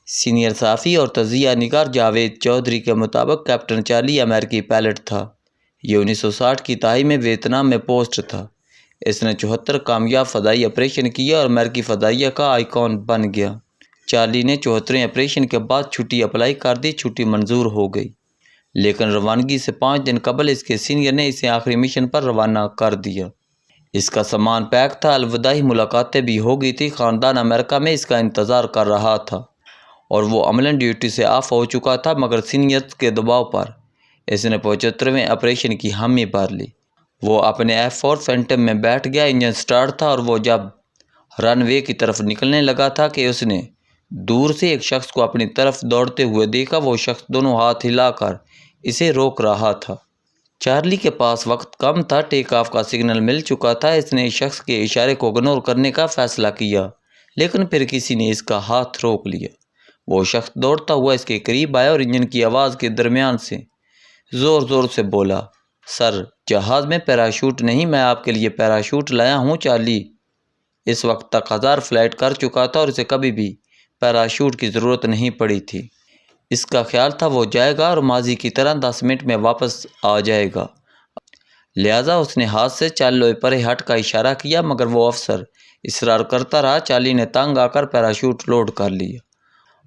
Senior صحافی اور تجزیہ نگار جاوید چودھری کے مطابق کیپٹن چارلی امریکی پائلٹ تھا۔ یہ 1960 کی دہائی میں ویتنام میں پوسٹ تھا۔ اس نے 74 کامیاب فضائی آپریشن کیے اور امریکی فضائیہ کا آئیکن بن گیا۔ چارلی نے 74ویں آپریشن کے بعد چھٹی اپلائی کر دی۔ چھٹی منظور ہو گئی، لیکن روانگی سے 5 دن قبل اس کے سینئر نے اسے آخری مشن پر روانہ کر دیا۔ اس کا سامان پیک تھا، الوداعی ملاقاتیں بھی ہو گئی تھی۔ خاندان امریکہ میں اس کا انتظار کر رہا تھا اور وہ عملاً ڈیوٹی سے آف ہو چکا تھا، مگر سینئرز کے دباؤ پر اس نے 75ویں آپریشن کی حامی بھر لی۔ وہ اپنے F4 فینٹم میں بیٹھ گیا۔ انجن سٹارٹ تھا اور وہ جب رن وے کی طرف نکلنے لگا تھا کہ اس نے دور سے ایک شخص کو اپنی طرف دوڑتے ہوئے دیکھا۔ وہ شخص دونوں ہاتھ ہلا کر اسے روک رہا تھا۔ چارلی کے پاس وقت کم تھا، ٹیک آف کا سگنل مل چکا تھا۔ اس نے اس شخص کے اشارے کو اگنور کرنے کا فیصلہ کیا، لیکن پھر کسی نے اس کا ہاتھ روک لیا۔ وہ شخص دوڑتا ہوا اس کے قریب آیا اور انجن کی آواز کے درمیان سے زور سے بولا، سر، جہاز میں پیراشوٹ نہیں، میں آپ کے لیے پیراشوٹ لایا ہوں۔ چارلی اس وقت تک 1000 فلائٹ کر چکا تھا اور اسے کبھی بھی پیراشوٹ کی ضرورت نہیں پڑی تھی۔ اس کا خیال تھا وہ جائے گا اور ماضی کی طرح 10 منٹ میں واپس آ جائے گا، لہٰذا اس نے ہاتھ سے چالو پرے ہٹ کا اشارہ کیا، مگر وہ افسر اصرار کرتا رہا۔ چارلی نے تنگ آ کر پیراشوٹ لوڈ کر لیا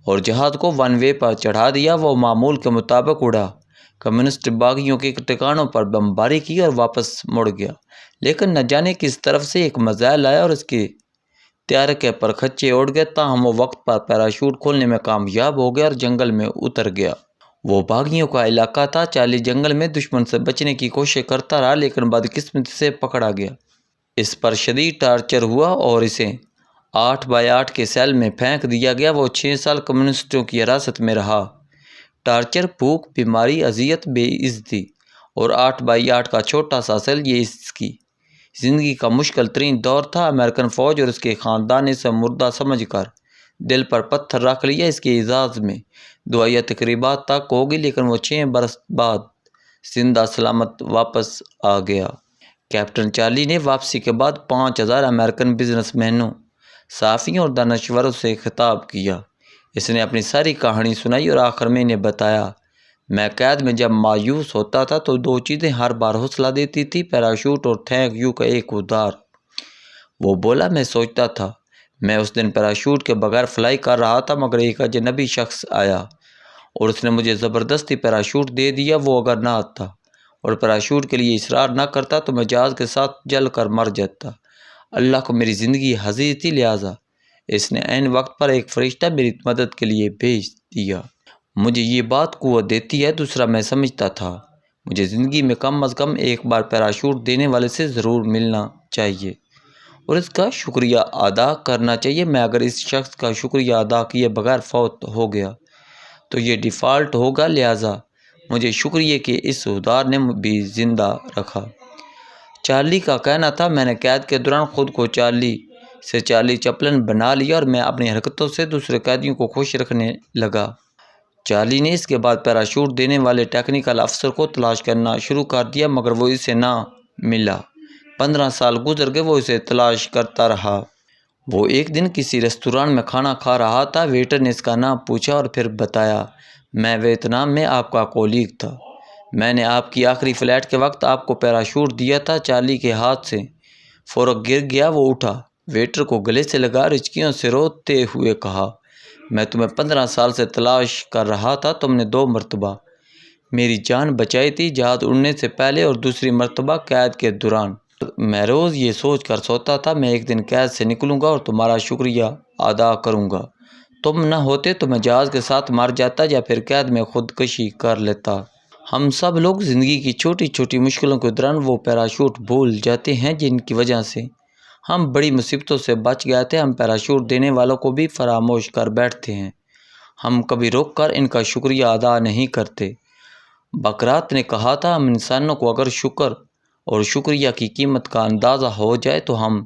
اور جہاز کو ون وے پر چڑھا دیا۔ وہ معمول کے مطابق اڑا، کمیونسٹ باغیوں کے ٹھکانوں پر بمباری کی اور واپس مڑ گیا، لیکن نہ جانے کس طرف سے ایک میزائل آیا اور اس کے طیارے کے پرخچے اڑ گئے۔ تاہم وہ وقت پر پیراشوٹ کھولنے میں کامیاب ہو گیا اور جنگل میں اتر گیا۔ وہ باغیوں کا علاقہ تھا۔ چارلی جنگل میں دشمن سے بچنے کی کوشش کرتا رہا، لیکن بدقسمتی سے پکڑا گیا۔ اس پر شدید ٹارچر ہوا اور اسے 8x8 کے سیل میں پھینک دیا گیا۔ وہ 6 سال کمیونسٹوں کی حراست میں رہا۔ ٹارچر، بھوک، بیماری، اذیت، بے عزتی اور 8x8 کا چھوٹا سا سیل، یہ اس کی زندگی کا مشکل ترین دور تھا۔ امریکن فوج اور اس کے خاندان نے اسے مردہ سمجھ کر دل پر پتھر رکھ لیا۔ اس کے اعزاز میں دعائیہ تقریبات تک ہوگی، لیکن وہ 6 برس بعد زندہ سلامت واپس آ گیا۔ کیپٹن چارلی نے واپسی کے بعد 5000 امریکن بزنس مینوں، صحافیوں اور دانشوروں سے خطاب کیا۔ اس نے اپنی ساری کہانی سنائی اور آخر میں انہیں بتایا، میں قید میں جب مایوس ہوتا تھا تو 2 چیزیں ہر بار حوصلہ دیتی تھی، پیراشوٹ اور تھینک یو کا ایک ادھار۔ وہ بولا، میں سوچتا تھا میں اس دن پیراشوٹ کے بغیر فلائی کر رہا تھا، مگر ایک اجنبی شخص آیا اور اس نے مجھے زبردستی پیراشوٹ دے دیا۔ وہ اگر نہ آتا اور پیراشوٹ کے لیے اصرار نہ کرتا تو میں جہاز کے ساتھ جل کر مر جاتا۔ اللہ کو میری زندگی عزیز تھی، لہٰذا اس نے عین وقت پر ایک فرشتہ میری مدد کے لیے بھیج دیا۔ مجھے یہ بات قوت دیتی ہے۔ دوسرا، میں سمجھتا تھا مجھے زندگی میں کم از کم ایک بار پیراشوٹ دینے والے سے ضرور ملنا چاہیے اور اس کا شکریہ ادا کرنا چاہیے۔ میں اگر اس شخص کا شکریہ ادا کیے بغیر فوت ہو گیا تو یہ ڈیفالٹ ہوگا، لہٰذا مجھے شکریہ کہ اس ادھار نے بھی زندہ رکھا۔ چارلی کا کہنا تھا، میں نے قید کے دوران خود کو چارلی سے چارلی چپلن بنا لیا اور میں اپنی حرکتوں سے دوسرے قیدیوں کو خوش رکھنے لگا۔ چارلی نے اس کے بعد پیراشوٹ دینے والے ٹیکنیکل افسر کو تلاش کرنا شروع کر دیا، مگر وہ اسے نہ ملا۔ 15 سال گزر گئے، وہ اسے تلاش کرتا رہا۔ وہ ایک دن کسی ریستوران میں کھانا کھا رہا تھا۔ ویٹر نے اس کا نام پوچھا اور پھر بتایا، میں ویتنام میں آپ کا کولیگ تھا، میں نے آپ کی آخری فلائٹ کے وقت آپ کو پیراشوٹ دیا تھا۔ چارلی کے ہاتھ سے فورک گر گیا۔ وہ اٹھا، ویٹر کو گلے سے لگا، رچکیوں سے روتے ہوئے کہا، میں تمہیں 15 سال سے تلاش کر رہا تھا، تم نے 2 مرتبہ میری جان بچائی تھی، جہاز اڑنے سے پہلے اور دوسری مرتبہ قید کے دوران۔ میں روز یہ سوچ کر سوتا تھا میں ایک دن قید سے نکلوں گا اور تمہارا شکریہ ادا کروں گا۔ تم نہ ہوتے تو میں جہاز کے ساتھ مر جاتا یا پھر قید میں خودکشی کر لیتا۔ ہم سب لوگ زندگی کی چھوٹی چھوٹی مشکلوں کے دوران وہ پیراشوٹ بھول جاتے ہیں جن کی وجہ سے ہم بڑی مصیبتوں سے بچ گئے تھے۔ ہم پیراشوٹ دینے والوں کو بھی فراموش کر بیٹھتے ہیں، ہم کبھی رک کر ان کا شکریہ ادا نہیں کرتے۔ بکرات نے کہا تھا، ہم انسانوں کو اگر شکر اور شکریہ کی قیمت کا اندازہ ہو جائے تو ہم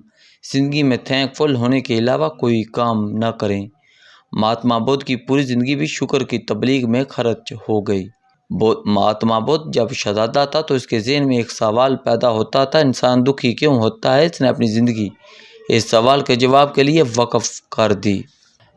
زندگی میں تھینک فل ہونے کے علاوہ کوئی کام نہ کریں۔ مہاتما بدھ کی پوری زندگی بھی شکر کی تبلیغ میں خرچ ہو گئی۔ مہاتما بدھ جب شہزادہ تھا تو اس کے ذہن میں ایک سوال پیدا ہوتا تھا، انسان دکھی کیوں ہوتا ہے؟ اس نے اپنی زندگی اس سوال کے جواب کے لیے وقف کر دی۔